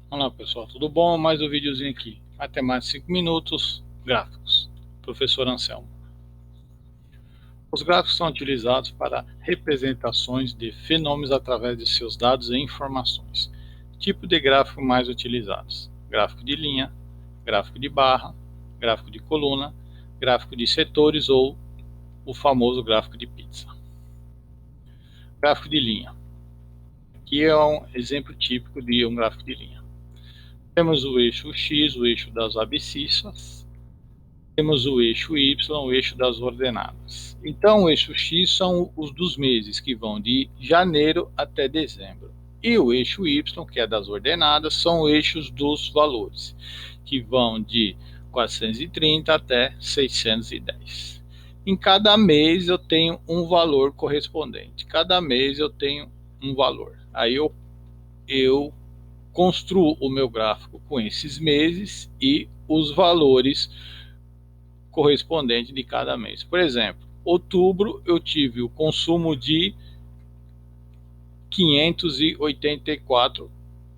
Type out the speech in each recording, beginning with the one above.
Olá pessoal, tudo bom? Mais um videozinho aqui. Até mais de 5 minutos, gráficos. Professor Anselmo. Os gráficos são utilizados para representações de fenômenos através de seus dados e informações. Tipo de gráfico mais utilizados: gráfico de linha, gráfico de barra, gráfico de coluna, gráfico de setores ou o famoso gráfico de pizza. Gráfico de linha. Aqui é um exemplo típico de um gráfico de linha. Temos o eixo X, o eixo das abscissas. Temos o eixo Y, o eixo das ordenadas. Então, o eixo X são os dos meses, que vão de janeiro até dezembro. E o eixo Y, que é das ordenadas, são os eixos dos valores, que vão de 430 até 610. Em cada mês eu tenho um valor correspondente. Cada mês eu tenho um valor. Aí eu construo o meu gráfico com esses meses e os valores correspondentes de cada mês. Por exemplo, outubro eu tive o consumo de 584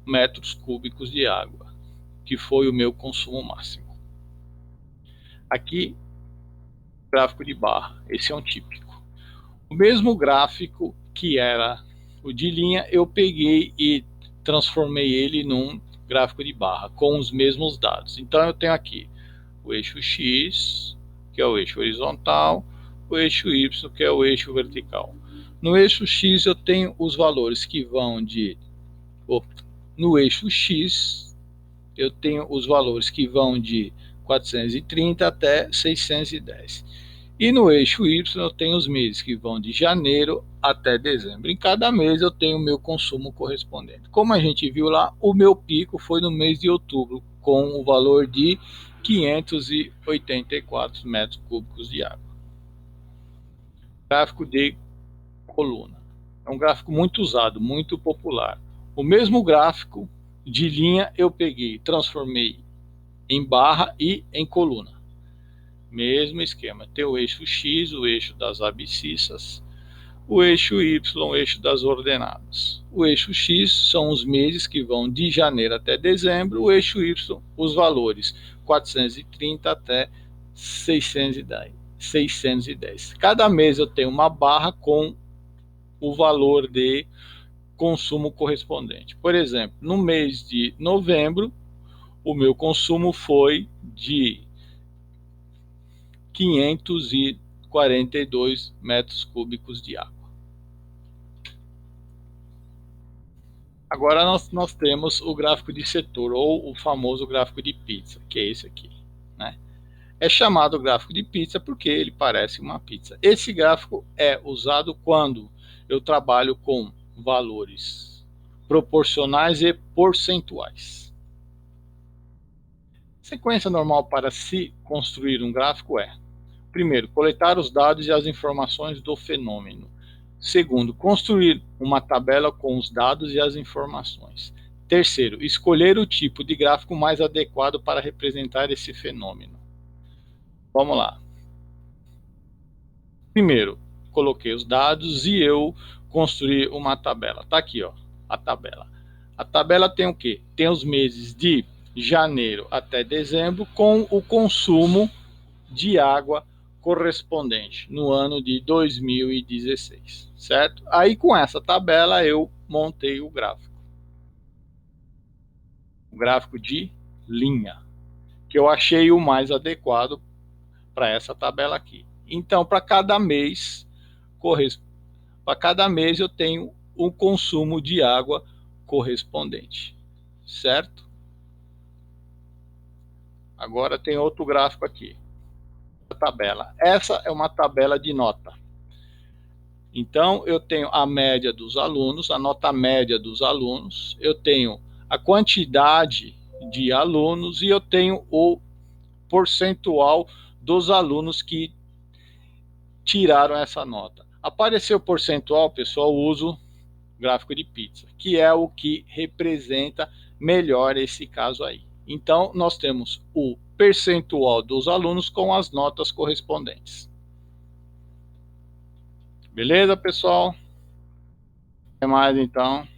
metros cúbicos de água, que foi o meu consumo máximo. Aqui, gráfico de barra, esse é um típico. O mesmo gráfico que era o de linha, eu peguei e transformei ele num gráfico de barra, com os mesmos dados. Então eu tenho aqui o eixo X, que é o eixo horizontal, o eixo Y, que é o eixo vertical. No eixo X eu tenho os valores que vão de... no eixo X eu tenho os valores que vão de 430 até 610. E no eixo Y eu tenho os meses que vão de janeiro até dezembro. Em cada mês eu tenho o meu consumo correspondente. Como a gente viu lá, o meu pico foi no mês de outubro, com o valor de 584 metros cúbicos de água. Gráfico de coluna. É um gráfico muito usado, muito popular. O mesmo gráfico de linha eu peguei, transformei em barra e em coluna. Mesmo esquema. Tem o eixo X, o eixo das abscissas, o eixo Y, o eixo das ordenadas. O eixo X são os meses que vão de janeiro até dezembro, o eixo Y, os valores 430 até 610. Cada mês eu tenho uma barra com o valor de consumo correspondente. Por exemplo, no mês de novembro, o meu consumo foi de 542 metros cúbicos de água. Agora nós temos o gráfico de setor, ou o famoso gráfico de pizza, que é esse aqui, né? É chamado gráfico de pizza porque ele parece uma pizza. Esse gráfico é usado quando eu trabalho com valores proporcionais e percentuais. Sequência normal para se construir um gráfico é: primeiro, coletar os dados e as informações do fenômeno. Segundo, construir uma tabela com os dados e as informações. Terceiro, escolher o tipo de gráfico mais adequado para representar esse fenômeno. Vamos lá. Primeiro, coloquei os dados e eu construí uma tabela. Tá aqui, ó, a tabela. A tabela tem o quê? Tem os meses de janeiro até dezembro com o consumo de água correspondente no ano de 2016, certo? Aí com essa tabela eu montei o gráfico de linha, que eu achei o mais adequado para essa tabela aqui. Então, para cada mês eu tenho o consumo de água correspondente, certo? Agora tem outro gráfico aqui, a tabela. Essa é uma tabela de nota. Então, eu tenho a média dos alunos, a nota média dos alunos, eu tenho a quantidade de alunos e eu tenho o percentual dos alunos que tiraram essa nota. Apareceu o percentual, pessoal, eu uso gráfico de pizza, que é o que representa melhor esse caso aí. Então, nós temos o percentual dos alunos com as notas correspondentes. Beleza, pessoal? Até mais, então.